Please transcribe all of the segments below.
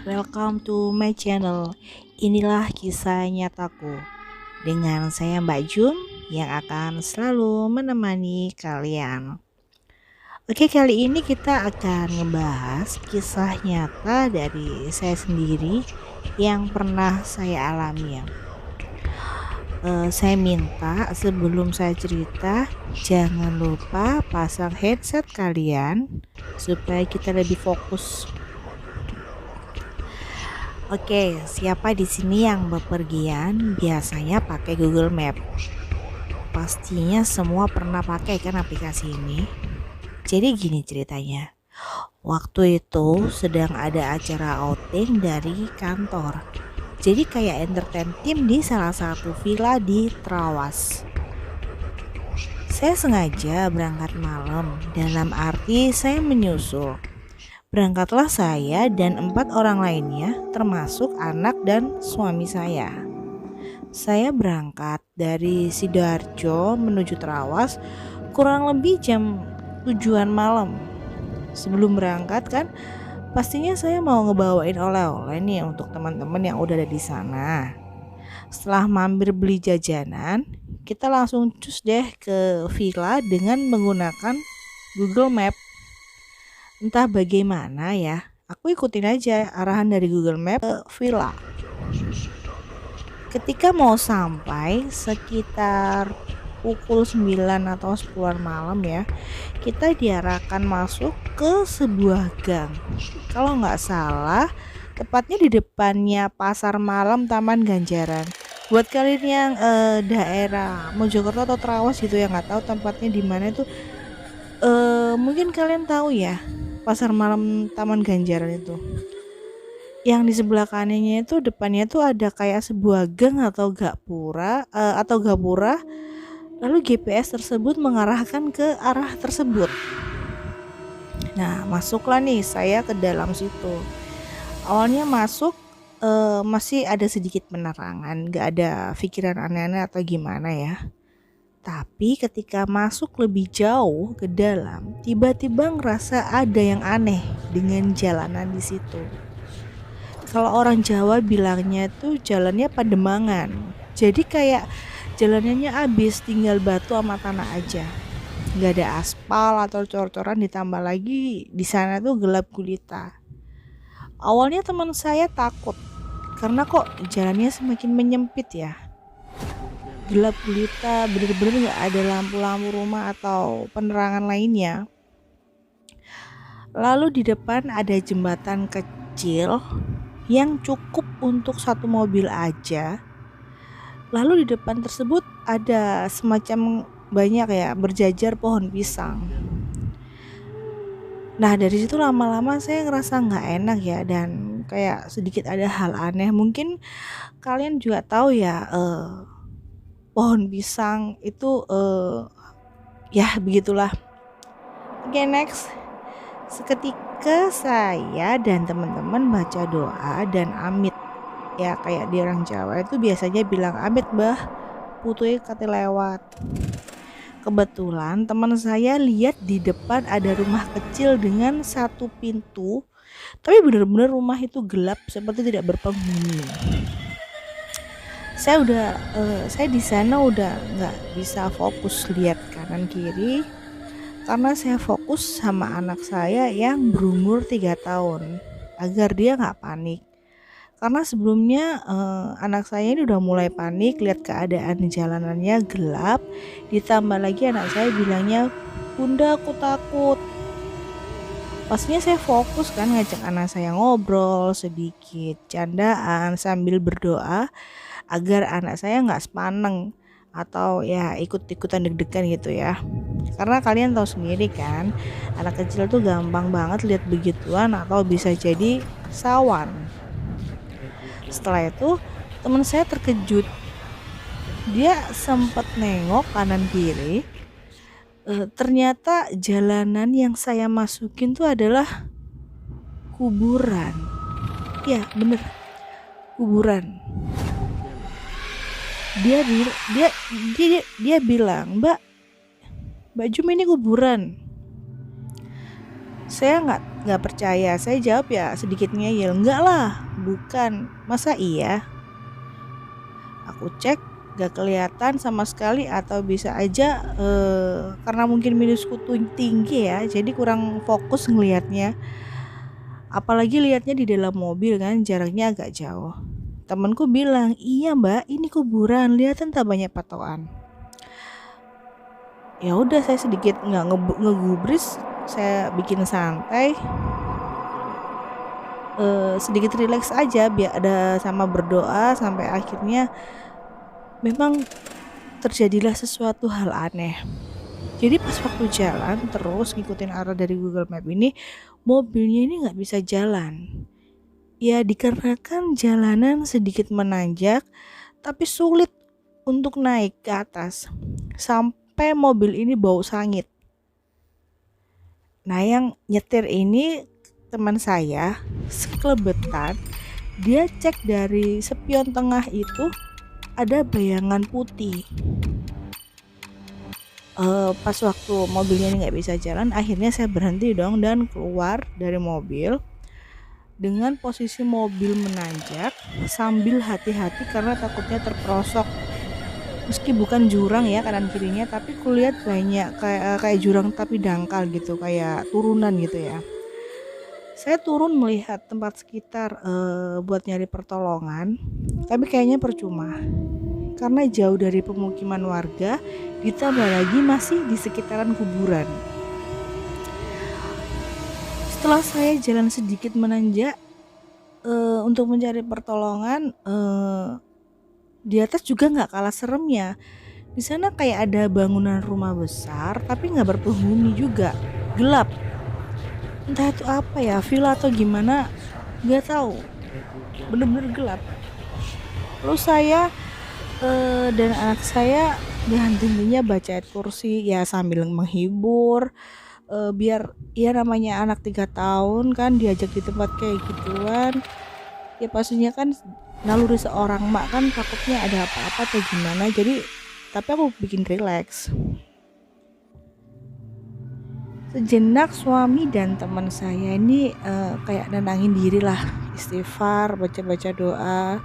welcome to my channel. Inilah kisah nyataku dengan saya Mbak Jun yang akan selalu menemani kalian. Oke, kali ini kita akan ngebahas kisah nyata dari saya sendiri yang pernah saya alami ya. Saya minta sebelum saya cerita jangan lupa pasang headset kalian supaya kita lebih fokus. Oke, siapa di sini yang bepergian biasanya pakai Google Map? Pastinya semua pernah pakai kan aplikasi ini. Jadi gini ceritanya. Waktu itu sedang ada acara outing dari kantor. Jadi kayak entertain tim di salah satu villa di Trawas. Saya sengaja berangkat malam, dalam arti saya menyusul. Berangkatlah saya dan 4 orang lainnya, termasuk anak dan suami saya. Saya berangkat dari Sidoarjo menuju Trawas kurang lebih jam 7-an malam. Sebelum berangkat kan, pastinya saya mau ngebawain oleh-oleh nih untuk teman-teman yang udah ada di sana. Setelah mampir beli jajanan, kita langsung cus deh ke villa dengan menggunakan Google Map. Entah bagaimana ya, aku ikutin aja arahan dari Google Map ke villa. Ketika mau sampai sekitar pukul 9 atau 10 malam ya, kita diarahkan masuk ke sebuah gang. Kalau nggak salah, tepatnya di depannya Pasar Malam Taman Ganjaran. Buat kalian yang daerah Mojokerto atau Trawas gitu yang nggak tahu tempatnya di mana itu, mungkin kalian tahu ya, Pasar Malam Taman Ganjaran itu. Yang di sebelah kanannya itu depannya tuh ada kayak sebuah gang atau gapura lalu GPS tersebut mengarahkan ke arah tersebut. Nah, masuklah nih saya ke dalam situ. Awalnya masuk masih ada sedikit penerangan, gak ada pikiran aneh-aneh atau gimana ya. Tapi ketika masuk lebih jauh ke dalam, tiba-tiba ngerasa ada yang aneh dengan jalanan di situ. Kalau orang Jawa bilangnya tuh jalannya pademangan. Jadi kayak jalanannya habis, tinggal batu sama tanah aja. Gak ada aspal atau cor-coran, ditambah lagi di sana tuh gelap gulita. Awalnya teman saya takut karena kok jalannya semakin menyempit ya. Gelap gulita, bener-bener gak ada lampu-lampu rumah atau penerangan lainnya. Lalu di depan ada jembatan kecil yang cukup untuk satu mobil aja. Lalu di depan tersebut ada semacam banyak ya berjajar pohon pisang. Nah dari situ lama-lama saya ngerasa nggak enak ya, dan kayak sedikit ada hal aneh. Mungkin kalian juga tahu ya, pohon pisang itu ya begitulah. Oke, next. Seketika saya dan teman-teman baca doa dan amit. Ya kayak di orang Jawa itu biasanya bilang amit bah, putui kate lewat. Kebetulan teman saya lihat di depan ada rumah kecil dengan satu pintu, tapi benar-benar rumah itu gelap seperti tidak berpenghuni. Saya di sana udah nggak bisa fokus lihat kanan kiri karena saya fokus sama anak saya yang berumur 3 tahun agar dia nggak panik. Karena sebelumnya anak saya ini udah mulai panik lihat keadaan jalanannya gelap, ditambah lagi anak saya bilangnya, "Bunda, aku takut." Pastinya saya fokus kan ngajak anak saya ngobrol sedikit, candaan sambil berdoa agar anak saya nggak sepaneng atau ya ikut-ikutan deg-degan gitu ya. Karena kalian tahu sendiri kan, anak kecil tuh gampang banget lihat begituan atau bisa jadi sawan. Setelah itu teman saya terkejut. Dia sempat nengok kanan kiri. Ternyata jalanan yang saya masukin tuh adalah kuburan. Ya bener, kuburan. Dia bilang, Mbak Jum, ini kuburan. Saya nggak percaya. Saya jawab ya sedikit ngeyel, enggak lah, bukan, masa iya. Aku cek gak kelihatan sama sekali, atau bisa aja karena mungkin minusku tuh tinggi ya, jadi kurang fokus ngelihatnya. Apalagi lihatnya di dalam mobil kan, jaraknya agak jauh. Temanku bilang, iya mbak, ini kuburan, lihat entah banyak patokan. Ya udah, saya sedikit nggak ngegubris, saya bikin santai, sedikit rileks aja, biar ada sama berdoa, sampai akhirnya memang terjadilah sesuatu hal aneh. Jadi pas waktu jalan terus ngikutin arah dari Google Map ini, mobilnya ini nggak bisa jalan. Ya dikarenakan jalanan sedikit menanjak, tapi sulit untuk naik ke atas. Sampai mobil ini bau sangit. Nah yang nyetir ini teman saya, sekelebetan, dia cek dari spion tengah itu ada bayangan putih. Pas waktu mobilnya ini nggak bisa jalan, akhirnya saya berhenti dong dan keluar dari mobil dengan posisi mobil menanjak sambil hati-hati karena takutnya terperosok. Meski bukan jurang ya kanan kirinya, tapi kulihat banyak kayak jurang tapi dangkal gitu, kayak turunan gitu ya. Saya turun melihat tempat sekitar buat nyari pertolongan, tapi kayaknya percuma karena jauh dari pemukiman warga, ditambah lagi masih di sekitaran kuburan. Setelah saya jalan sedikit menanjak untuk mencari pertolongan, di atas juga nggak kalah seremnya. Di sana kayak ada bangunan rumah besar tapi nggak berpenghuni juga, gelap. Entah itu apa ya, villa atau gimana, nggak tahu. Bener-bener gelap. Lalu saya dan anak saya henti-hentinya baca ayat kursi ya sambil menghibur, biar ya namanya anak 3 tahun kan diajak di tempat kayak gituan, ya pastinya kan naluri seorang mak kan takutnya ada apa-apa atau gimana, jadi tapi aku bikin rileks. Sejenak suami dan teman saya ini kayak nenangin diri lah, istighfar, baca-baca doa.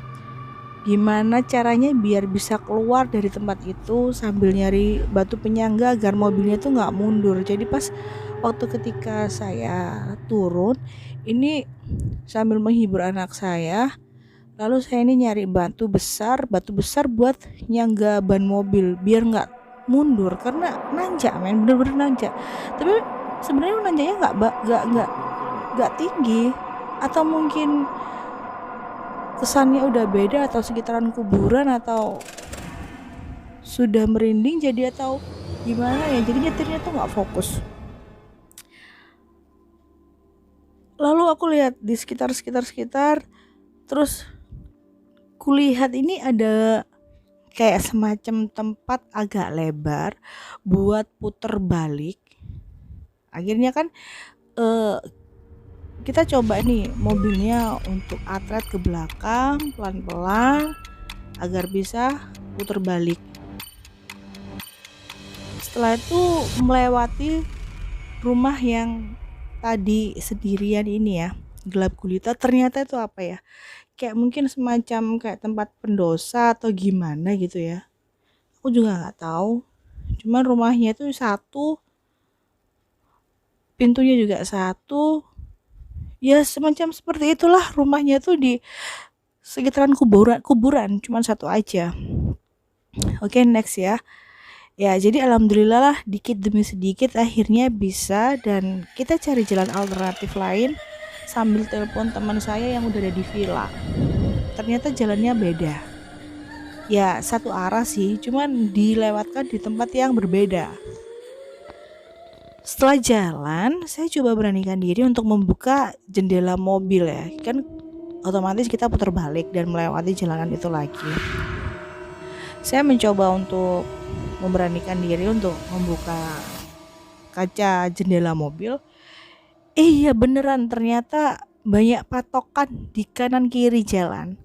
Gimana caranya biar bisa keluar dari tempat itu sambil nyari batu penyangga agar mobilnya tuh nggak mundur. Jadi pas waktu ketika saya turun ini sambil menghibur anak saya, lalu saya ini nyari batu besar buat nyangga ban mobil biar nggak mundur karena nanjak men, bener-bener nanjak. Tapi sebenarnya nanjaknya nggak tinggi, atau mungkin kesannya udah beda, atau sekitaran kuburan, atau sudah merinding jadi, atau gimana ya, jadi nyetirnya tuh nggak fokus. Lalu aku lihat di sekitar terus kulihat ini ada kayak semacam tempat agak lebar buat puter balik. Akhirnya kan kita coba nih mobilnya untuk atret ke belakang pelan-pelan agar bisa putar balik. Setelah itu melewati rumah yang tadi sendirian ini ya, gelap gulita, ternyata itu apa ya, kayak mungkin semacam kayak tempat pendosa atau gimana gitu ya, aku juga nggak tahu. Cuman rumahnya itu satu, pintunya juga satu, ya semacam seperti itulah. Rumahnya tuh di sekitaran kuburan cuman satu aja. Oke, next ya. Ya jadi alhamdulillah lah, dikit demi sedikit akhirnya bisa, dan kita cari jalan alternatif lain sambil telepon teman saya yang udah ada di villa. Ternyata jalannya beda, ya satu arah sih, cuman dilewatkan di tempat yang berbeda. Setelah jalan, saya coba beranikan diri untuk membuka jendela mobil ya, kan otomatis kita putar balik dan melewati jalanan itu lagi. Saya mencoba untuk memberanikan diri untuk membuka kaca jendela mobil. Iya beneran, ternyata banyak patokan di kanan kiri jalan.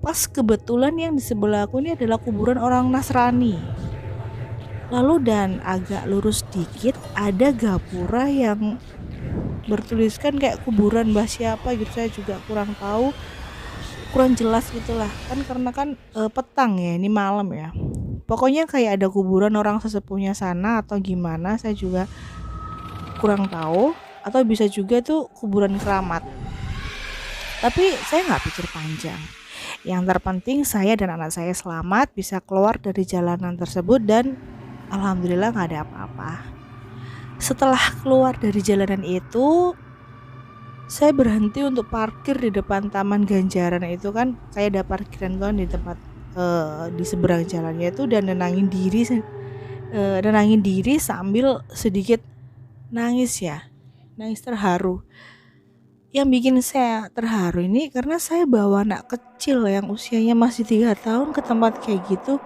Pas kebetulan yang di sebelah aku ini adalah kuburan orang Nasrani. Lalu dan agak lurus dikit ada gapura yang bertuliskan kayak kuburan mbah siapa gitu, saya juga kurang tahu, kurang jelas gitulah kan, karena kan petang ya, ini malam ya. Pokoknya kayak ada kuburan orang sesepuhnya sana atau gimana, saya juga kurang tahu. Atau bisa juga tuh kuburan keramat. Tapi saya nggak pikir panjang. Yang terpenting saya dan anak saya selamat bisa keluar dari jalanan tersebut dan alhamdulillah nggak ada apa-apa. Setelah keluar dari jalanan itu, saya berhenti untuk parkir di depan Taman Ganjaran itu kan, kayak ada parkiran kan di tempat di seberang jalannya itu, dan nenangin diri sambil sedikit nangis ya, nangis terharu. Yang bikin saya terharu ini karena saya bawa anak kecil yang usianya masih 3 tahun ke tempat kayak gitu.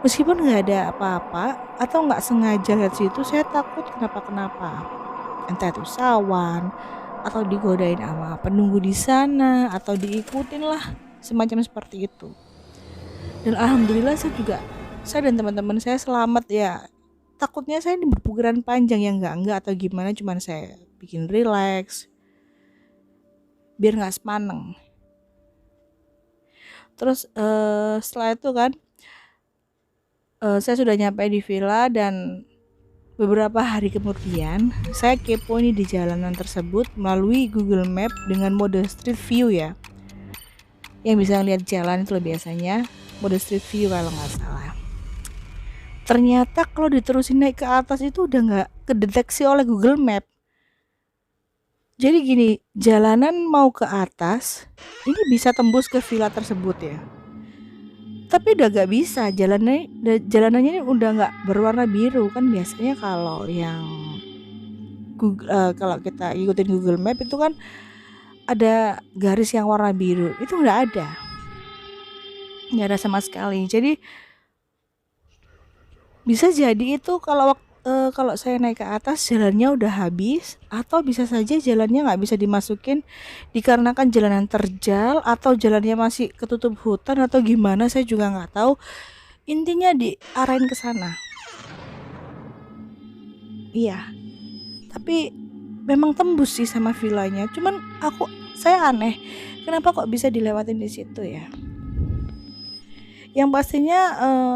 Meskipun nggak ada apa-apa atau nggak sengaja lihat situ, saya takut kenapa-kenapa. Entah itu sawan atau digodain sama penunggu di sana atau diikutin lah, semacam seperti itu. Dan alhamdulillah saya dan teman-teman saya selamat ya. Takutnya saya ini berpikiran panjang ya, enggak atau gimana, cuman saya bikin relax biar nggak sepaneng. Terus setelah itu kan saya sudah nyampe di villa, dan beberapa hari kemudian saya kepo nih di jalanan tersebut melalui Google Map dengan mode Street View ya, yang bisa ngeliat jalan itu biasanya mode Street View kalau nggak salah. Ternyata kalau diterusin naik ke atas itu udah nggak kedeteksi oleh Google Map. Jadi gini, jalanan mau ke atas, ini bisa tembus ke villa tersebut ya. Tapi udah gak bisa, jalanannya ini udah nggak berwarna biru kan, biasanya kalau yang kalau kita ikutin Google Map itu kan ada garis yang warna biru, itu nggak ada sama sekali. Jadi bisa jadi itu kalau saya naik ke atas jalannya udah habis, atau bisa saja jalannya nggak bisa dimasukin dikarenakan jalanan terjal atau jalannya masih ketutup hutan atau gimana, saya juga nggak tahu. Intinya diarahin ke sana. Iya, tapi memang tembus sih sama villanya. Cuman saya aneh, kenapa kok bisa dilewatin di situ ya? Yang pastinya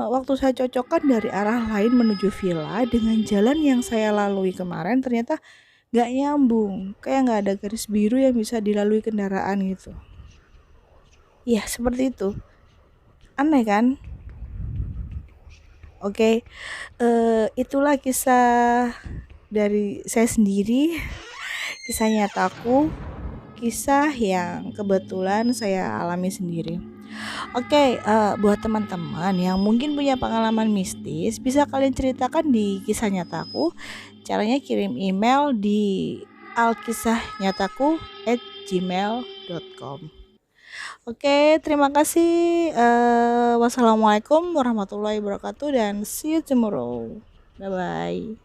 waktu saya cocokkan dari arah lain menuju villa dengan jalan yang saya lalui kemarin, ternyata gak nyambung, kayak gak ada garis biru yang bisa dilalui kendaraan gitu. Ya seperti itu, aneh kan? Oke, itulah kisah dari saya sendiri, kisah nyataku, kisah yang kebetulan saya alami sendiri. Oke, buat teman-teman yang mungkin punya pengalaman mistis, bisa kalian ceritakan di kisah nyataku. Caranya kirim email di alkisahnyataku@gmail.com. Oke, terima kasih. Wassalamualaikum warahmatullahi wabarakatuh dan see you tomorrow. Bye bye.